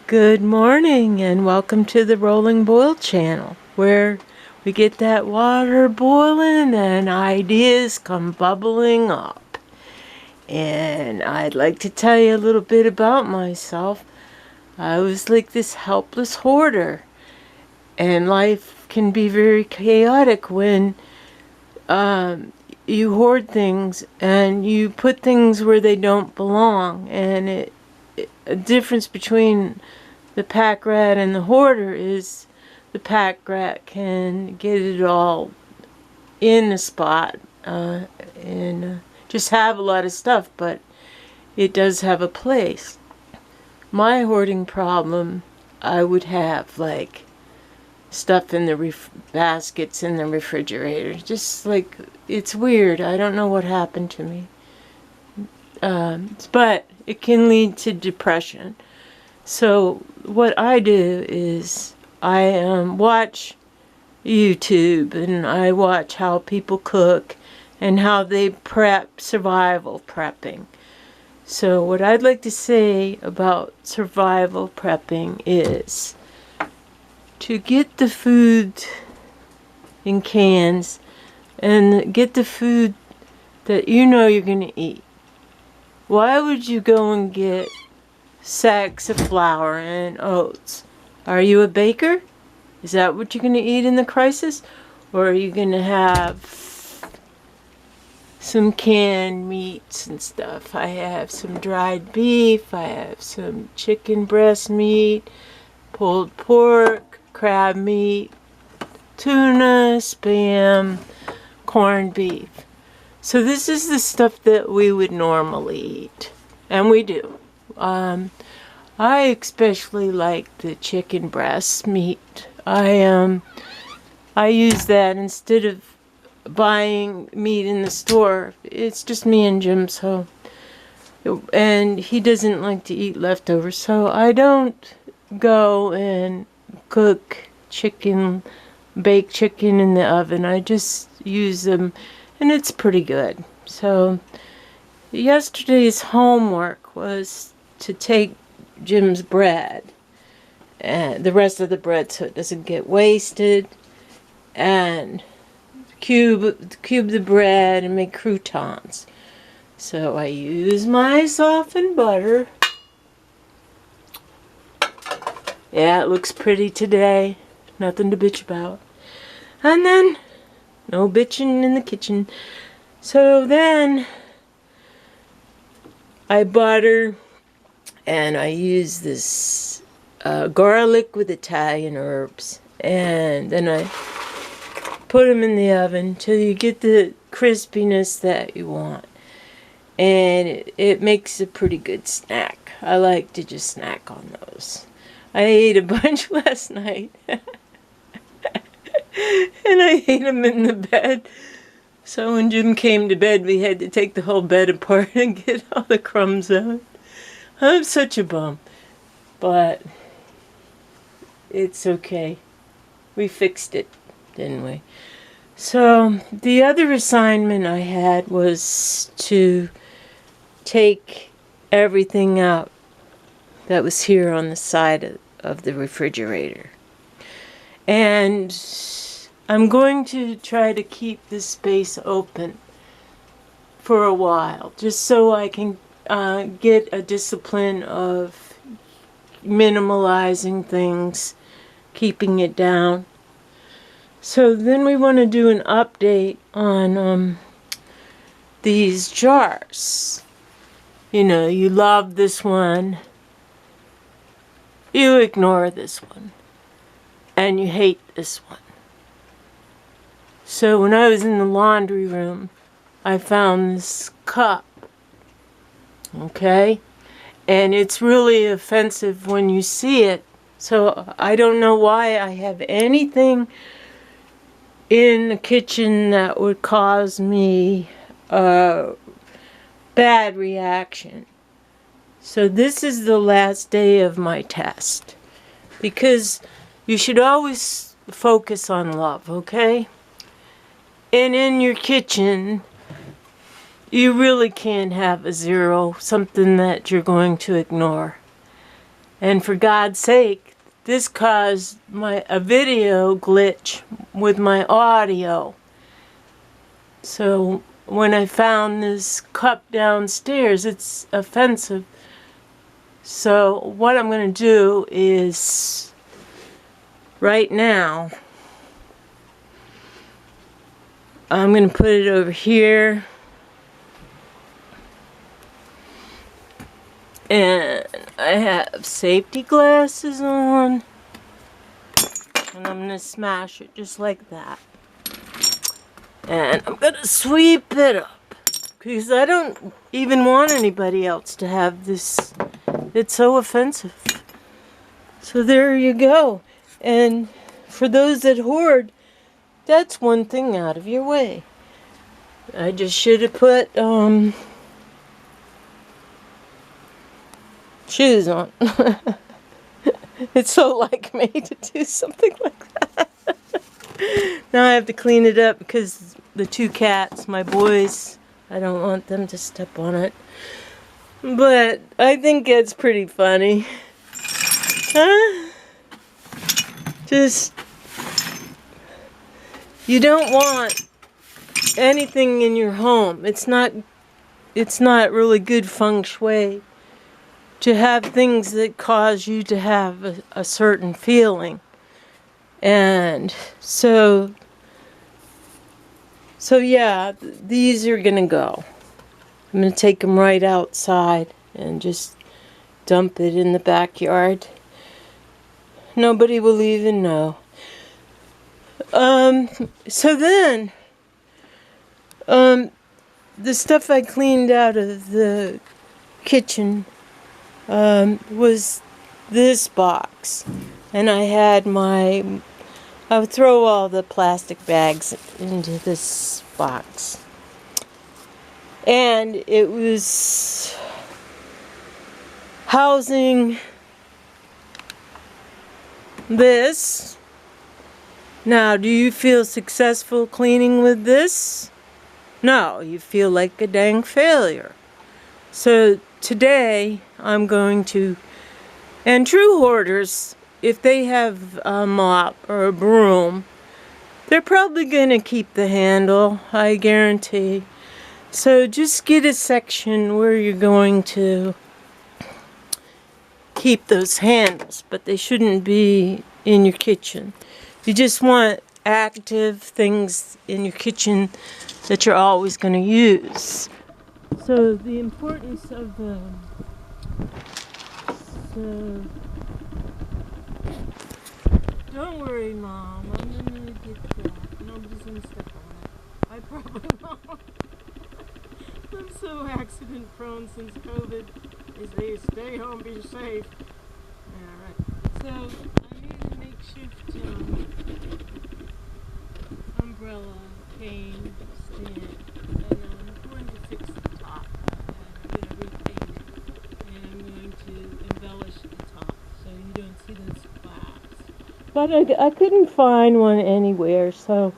Good morning and welcome to the Rolling Boil channel, where we get that water boiling and ideas come bubbling up. And I'd like to tell you a little bit about myself. I was like this helpless hoarder, and life can be very chaotic when you hoard things and you put things where they don't belong. And a difference between the pack rat and the hoarder is the pack rat can get it all in a spot and just have a lot of stuff, but it does have a place. My hoarding problem, I would have like stuff in the baskets in the refrigerator. Just like, it's weird. I don't know what happened to me. But it can lead to depression. So what I do is I watch YouTube and I watch how people cook and how they prep, survival prepping. So what I'd like to say about survival prepping is to get the food in cans and get the food that you know you're going to eat. Why would you go and get sacks of flour and oats? Are you a baker? Is that what you're going to eat in the crisis? Or are you going to have some canned meats and stuff? I have some dried beef, I have some chicken breast meat, pulled pork, crab meat, tuna, Spam, corned beef. So this is the stuff that we would normally eat, and we do. I especially like the chicken breast meat. I use that instead of buying meat in the store. It's just me and Jim, and he doesn't like to eat leftovers, so I don't go and cook chicken, bake chicken in the oven. I just use them, and it's pretty good. So yesterday's homework was to take Jim's bread and the rest of the bread so it doesn't get wasted, and cube the bread and make croutons. So I use my softened butter. Yeah, it looks pretty today. Nothing to bitch about. And then no bitching in the kitchen. So then I butter, and I use this garlic with Italian herbs, and then I put them in the oven till you get the crispiness that you want, and it makes a pretty good snack. I like to just snack on those. I ate a bunch last night and I ate them in the bed. So when Jim came to bed, we had to take the whole bed apart and get all the crumbs out. I'm such a bum, but it's okay. We fixed it, didn't we? So the other assignment I had was to take everything out that was here on the side of the refrigerator. And I'm going to try to keep this space open for a while, just so I can get a discipline of minimalizing things, keeping it down. So then we want to do an update on these jars. You know, you love this one, you ignore this one, and you hate this one. So when I was in the laundry room, I found this cup, okay? And it's really offensive when you see it. So I don't know why I have anything in the kitchen that would cause me a bad reaction. So this is the last day of my test, because you should always focus on love, okay? And in your kitchen, you really can't have a zero, something that you're going to ignore. And for God's sake, this caused a video glitch with my audio. So when I found this cup downstairs, it's offensive. So what I'm going to do is, right now, I'm going to put it over here. And I have safety glasses on. And I'm going to smash it just like that. And I'm going to sweep it up. Because I don't even want anybody else to have this. It's so offensive. So there you go. And for those that hoard, that's one thing out of your way. I just should have put shoes on. It's so like me to do something like that. Now I have to clean it up because the two cats, my boys, I don't want them to step on it. But I think it's pretty funny. Huh? Just, you don't want anything in your home. It's not really good feng shui to have things that cause you to have a certain feeling. And so yeah, these are gonna go. I'm gonna take them right outside and just dump it in the backyard. Nobody will even know. So then, the stuff I cleaned out of the kitchen was this box. And I would throw all the plastic bags into this box. And it was housing this. Now, do you feel successful cleaning with this? No, you feel like a dang failure. So today I'm going to, and true hoarders, if they have a mop or a broom, they're probably going to keep the handle, I guarantee. So just get a section where you're going to keep those handles, but they shouldn't be in your kitchen. You just want active things in your kitchen that you're always going to use. So the importance of don't worry, Mom. I'm gonna get that. Nobody's gonna step on it. I probably won't. I'm so accident prone since COVID. They say stay home, be safe. Alright. So I made a makeshift umbrella cane stand, and I'm going to fix the top. I'm going to repaint it, and I'm going to embellish the top so you don't see those flaps. But I couldn't find one anywhere, so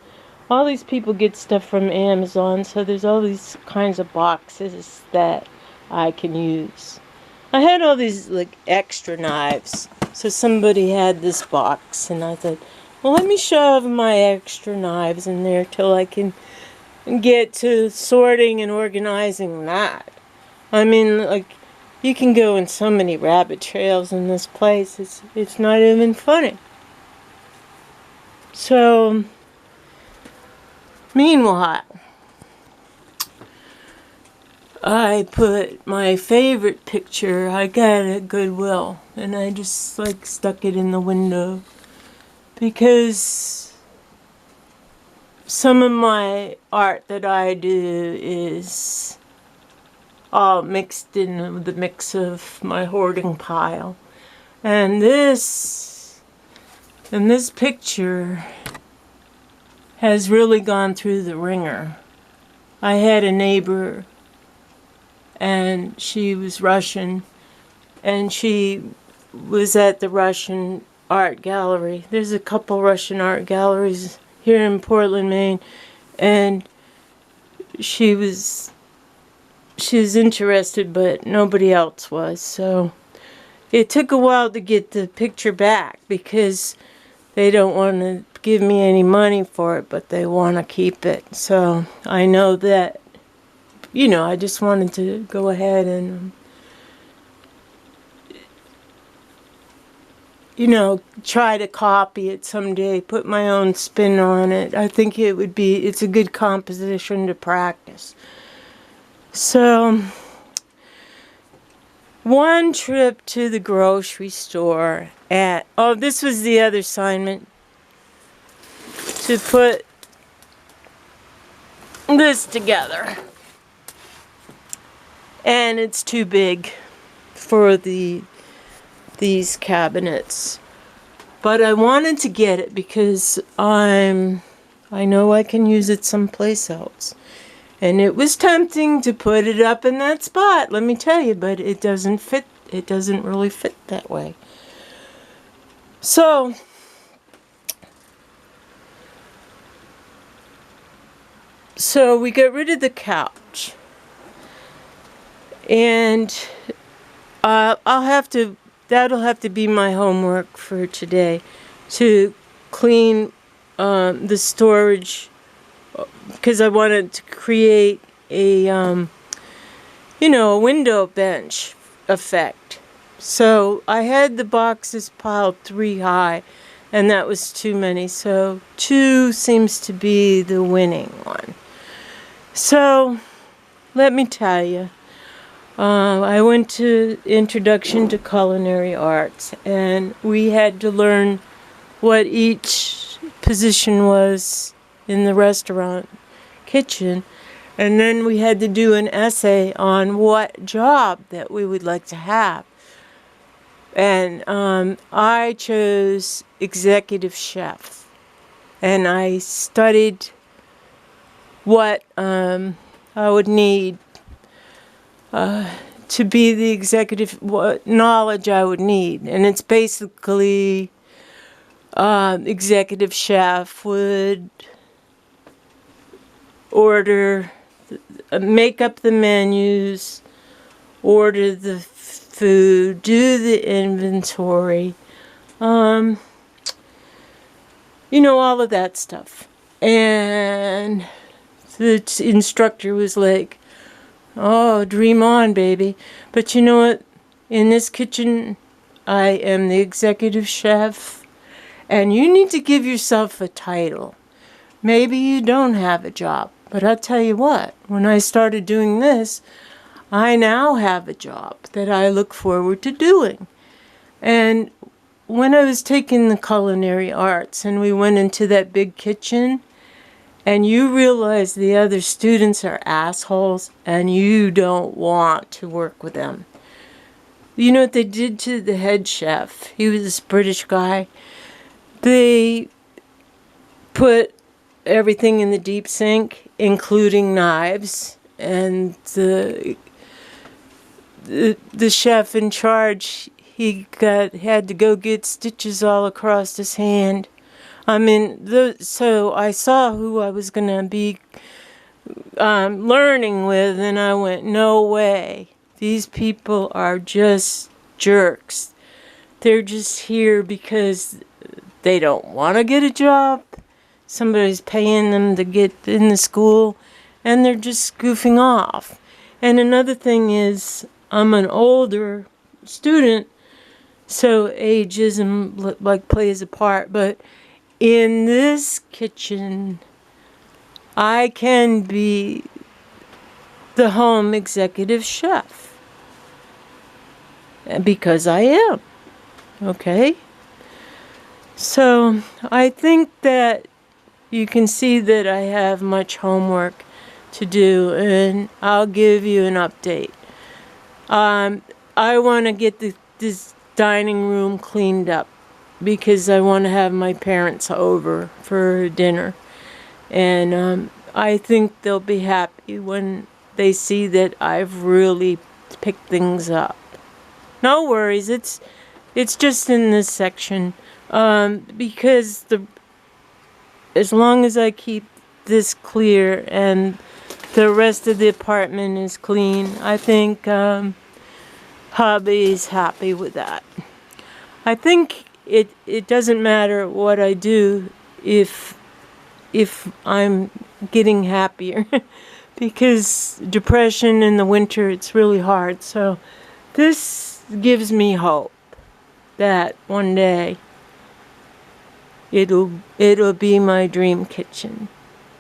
all these people get stuff from Amazon, so there's all these kinds of boxes that I can use. I had all these like extra knives, so somebody had this box, and I thought, well, let me shove my extra knives in there till I can get to sorting and organizing that. I mean, like, you can go in so many rabbit trails in this place, it's not even funny. So, meanwhile, I put my favorite picture I got at Goodwill, and I just like stuck it in the window because some of my art that I do is all mixed in with the mix of my hoarding pile. And this picture has really gone through the ringer. I had a neighbor, and she was Russian, and she was at the Russian art gallery. There's a couple Russian art galleries here in Portland, Maine, and she was interested, but nobody else was. So it took a while to get the picture back because they don't want to give me any money for it, but they want to keep it. So I know that, I just wanted to go ahead and, try to copy it someday, put my own spin on it. I think it's a good composition to practice. So, one trip to the grocery store this was the other assignment, to put this together. And it's too big for these cabinets. But I wanted to get it because I know I can use it someplace else. And it was tempting to put it up in that spot, let me tell you, but it doesn't fit. It doesn't really fit that way. So, we got rid of the couch. And that'll have to be my homework for today, to clean the storage, because I wanted to create a window bench effect. So I had the boxes piled 3 high, and that was too many. So 2 seems to be the winning one. So let me tell you, I went to Introduction to Culinary Arts, and we had to learn what each position was in the restaurant kitchen, and then we had to do an essay on what job that we would like to have. And I chose executive chef, and I studied what I would need to be the executive, what knowledge I would need. And it's basically executive chef would make up the menus, order the food, do the inventory, all of that stuff. And the instructor was like, "Oh, dream on, baby." But you know what? In this kitchen, I am the executive chef, and you need to give yourself a title. Maybe you don't have a job, but I'll tell you what, when I started doing this, I now have a job that I look forward to doing. And when I was taking the culinary arts and we went into that big kitchen, and you realize the other students are assholes and you don't want to work with them. You know what they did to the head chef? He was this British guy. They put everything in the deep sink, including knives, and the chef in charge, had to go get stitches all across his hand. So I saw who I was going to be learning with, and I went, no way. These people are just jerks. They're just here because they don't want to get a job. Somebody's paying them to get in the school, and they're just goofing off. And another thing is, I'm an older student, so ageism plays a part, but in this kitchen, I can be the home executive chef. Because I am. Okay? So, I think that you can see that I have much homework to do, and I'll give you an update. I want to get this dining room cleaned up, because I want to have my parents over for dinner. And I think they'll be happy when they see that I've really picked things up. No worries, it's just in this section. Because as long as I keep this clear and the rest of the apartment is clean, I think hubby's happy with that. I think it doesn't matter what I do if I'm getting happier. Because depression in the winter, it's really hard. So this gives me hope that one day it'll be my dream kitchen.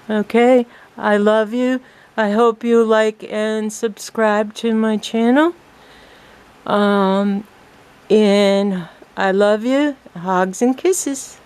Okay? I love you. I hope you like and subscribe to my channel. And I love you. Hugs and kisses.